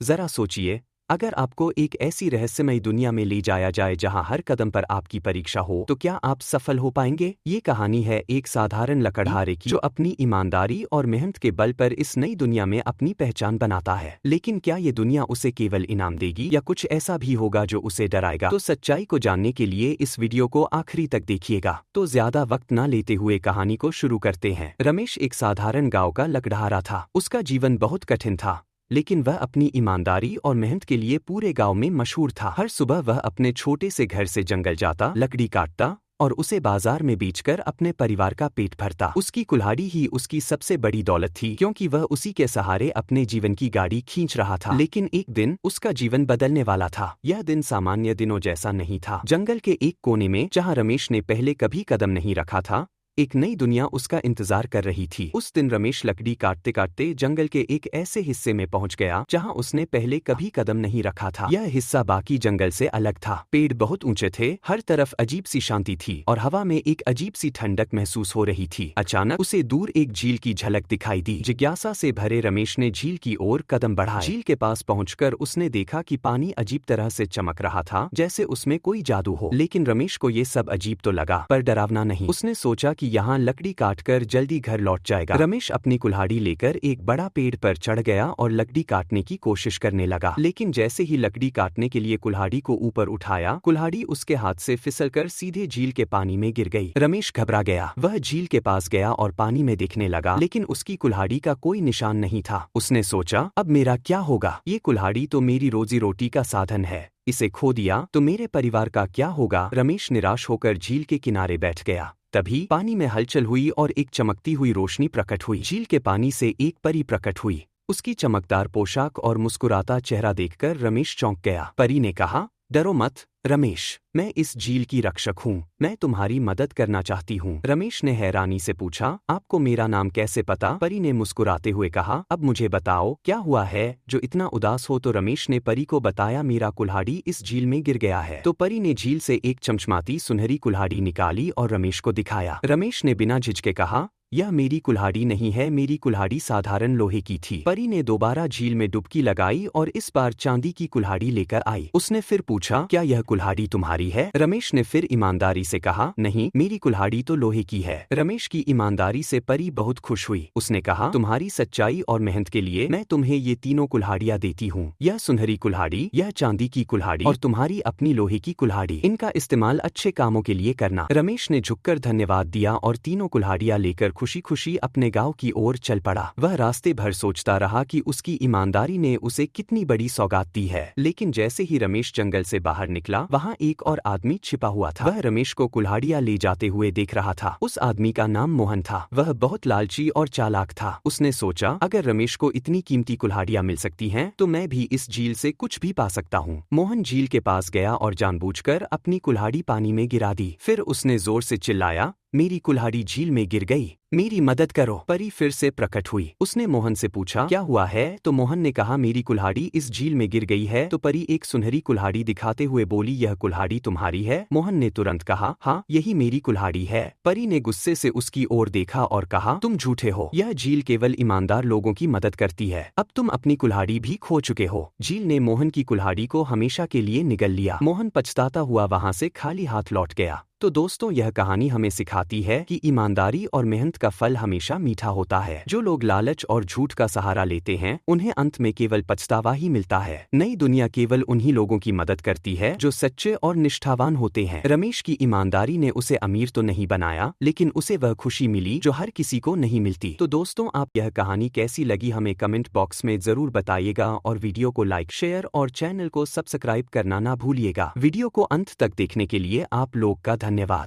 जरा सोचिए, अगर आपको एक ऐसी रहस्यमयी दुनिया में ले जाया जाए जहां हर कदम पर आपकी परीक्षा हो, तो क्या आप सफल हो पाएंगे? ये कहानी है एक साधारण लकड़हारे की जो अपनी ईमानदारी और मेहनत के बल पर इस नई दुनिया में अपनी पहचान बनाता है। लेकिन क्या ये दुनिया उसे केवल इनाम देगी या कुछ ऐसा भी होगा जो उसे डराएगा? तो सच्चाई को जानने के लिए इस वीडियो को आखिरी तक देखिएगा। तो ज्यादा वक्त न लेते हुए कहानी को शुरू करते हैं। रमेश एक साधारण गाँव का लकड़हारा था। उसका जीवन बहुत कठिन था, लेकिन वह अपनी ईमानदारी और मेहनत के लिए पूरे गांव में मशहूर था। हर सुबह वह अपने छोटे से घर से जंगल जाता, लकड़ी काटता और उसे बाजार में बेचकर अपने परिवार का पेट भरता। उसकी कुल्हाड़ी ही उसकी सबसे बड़ी दौलत थी, क्योंकि वह उसी के सहारे अपने जीवन की गाड़ी खींच रहा था। लेकिन एक दिन उसका जीवन बदलने वाला था। यह दिन सामान्य दिनों जैसा नहीं था। जंगल के एक कोने में, जहाँ रमेश ने पहले कभी कदम नहीं रखा था, एक नई दुनिया उसका इंतजार कर रही थी। उस दिन रमेश लकड़ी काटते काटते जंगल के एक ऐसे हिस्से में पहुंच गया जहां उसने पहले कभी कदम नहीं रखा था। यह हिस्सा बाकी जंगल से अलग था। पेड़ बहुत ऊंचे थे, हर तरफ अजीब सी शांति थी और हवा में एक अजीब सी ठंडक महसूस हो रही थी। अचानक उसे दूर एक झील की झलक दिखाई दी। जिज्ञासा से भरे रमेश ने झील की ओर कदम बढ़ाए। झील के पास पहुंचकर उसने देखा कि पानी अजीब तरह से चमक रहा था, जैसे उसमें कोई जादू हो। लेकिन रमेश को ये सब अजीब तो लगा, पर डरावना नहीं। उसने सोचा कि यहाँ लकड़ी काटकर जल्दी घर लौट जाएगा। रमेश अपनी कुल्हाड़ी लेकर एक बड़ा पेड़ पर चढ़ गया और लकड़ी काटने की कोशिश करने लगा। लेकिन जैसे ही लकड़ी काटने के लिए कुल्हाड़ी को ऊपर उठाया, कुल्हाड़ी उसके हाथ से फिसलकर सीधे झील के पानी में गिर गई। रमेश घबरा गया। वह झील के पास गया और पानी में देखने लगा, लेकिन उसकी कुल्हाड़ी का कोई निशान नहीं था। उसने सोचा, अब मेरा क्या होगा? ये कुल्हाड़ी तो मेरी रोजी रोटी का साधन है, इसे खो दिया तो मेरे परिवार का क्या होगा? रमेश निराश होकर झील के किनारे बैठ गया। तभी पानी में हलचल हुई और एक चमकती हुई रोशनी प्रकट हुई। झील के पानी से एक परी प्रकट हुई। उसकी चमकदार पोशाक और मुस्कुराता चेहरा देखकर रमेश चौंक गया। परी ने कहा, डरो मत रमेश, मैं इस झील की रक्षक हूँ, मैं तुम्हारी मदद करना चाहती हूँ। रमेश ने हैरानी से पूछा, आपको मेरा नाम कैसे पता? परी ने मुस्कुराते हुए कहा, अब मुझे बताओ क्या हुआ है जो इतना उदास हो? तो रमेश ने परी को बताया, मेरा कुल्हाड़ी इस झील में गिर गया है। तो परी ने झील से एक चमचमाती सुनहरी कुल्हाड़ी निकाली और रमेश को दिखाया। रमेश ने बिना झिझके कहा, यह मेरी कुल्हाड़ी नहीं है, मेरी कुल्हाड़ी साधारण लोहे की थी। परी ने दोबारा झील में डुबकी लगाई और इस बार चांदी की कुल्हाड़ी लेकर आई। उसने फिर पूछा, क्या यह कुल्हाड़ी तुम्हारी है? रमेश ने फिर ईमानदारी से कहा, नहीं, मेरी कुल्हाड़ी तो लोहे की है। रमेश की ईमानदारी से परी बहुत खुश हुई। उसने कहा, तुम्हारी सच्चाई और मेहनत के लिए मैं तुम्हें ये तीनों कुल्हाड़ियाँ देती हूँ। यह सुनहरी कुल्हाड़ी, यह चांदी की कुल्हाड़ी और तुम्हारी अपनी लोहे की कुल्हाड़ी। इनका इस्तेमाल अच्छे कामों के लिए करना। रमेश ने झुककर धन्यवाद दिया और तीनों कुल्हाड़ियाँ लेकर खुशी खुशी अपने गांव की ओर चल पड़ा। वह रास्ते भर सोचता रहा कि उसकी ईमानदारी ने उसे कितनी बड़ी सौगात दी है। लेकिन जैसे ही रमेश जंगल से बाहर निकला, वहां एक और आदमी छिपा हुआ था। वह रमेश को कुल्हाड़ियां ले जाते हुए देख रहा था। उस आदमी का नाम मोहन था। वह बहुत लालची और चालाक था। उसने सोचा, अगर रमेश को इतनी कीमती कुल्हाड़ियां मिल सकती हैं, तो मैं भी इस झील से कुछ भी पा सकता हूँ। मोहन झील के पास गया और जानबूझकर अपनी कुल्हाड़ी पानी में गिरा दी। फिर उसने जोर से चिल्लाया, मेरी कुल्हाड़ी झील में गिर गई, मेरी मदद करो। परी फिर से प्रकट हुई। उसने मोहन से पूछा, क्या हुआ है? तो मोहन ने कहा, मेरी कुल्हाड़ी इस झील में गिर गई है। तो परी एक सुनहरी कुल्हाड़ी दिखाते हुए बोली, यह कुल्हाड़ी तुम्हारी है? मोहन ने तुरंत कहा, हाँ, यही मेरी कुल्हाड़ी है। परी ने गुस्से से उसकी ओर देखा और कहा, तुम झूठे हो, यह झील केवल ईमानदार लोगों की मदद करती है। अब तुम अपनी कुल्हाड़ी भी खो चुके हो। झील ने मोहन की कुल्हाड़ी को हमेशा के लिए निगल लिया। मोहन पछताता हुआ वहां से खाली हाथ लौट गया। तो दोस्तों, यह कहानी हमें सिखाती है कि ईमानदारी और मेहनत का फल हमेशा मीठा होता है। जो लोग लालच और झूठ का सहारा लेते हैं, उन्हें अंत में केवल पछतावा ही मिलता है। नई दुनिया केवल उन्हीं लोगों की मदद करती है जो सच्चे और निष्ठावान होते हैं। रमेश की ईमानदारी ने उसे अमीर तो नहीं बनाया, लेकिन उसे वह खुशी मिली जो हर किसी को नहीं मिलती। तो दोस्तों, आप यह कहानी कैसी लगी हमें कमेंट बॉक्स में जरूर बताइएगा और वीडियो को लाइक, शेयर और चैनल को सब्सक्राइब करना ना भूलिएगा। वीडियो को अंत तक देखने के लिए आप लोग का धन्यवाद।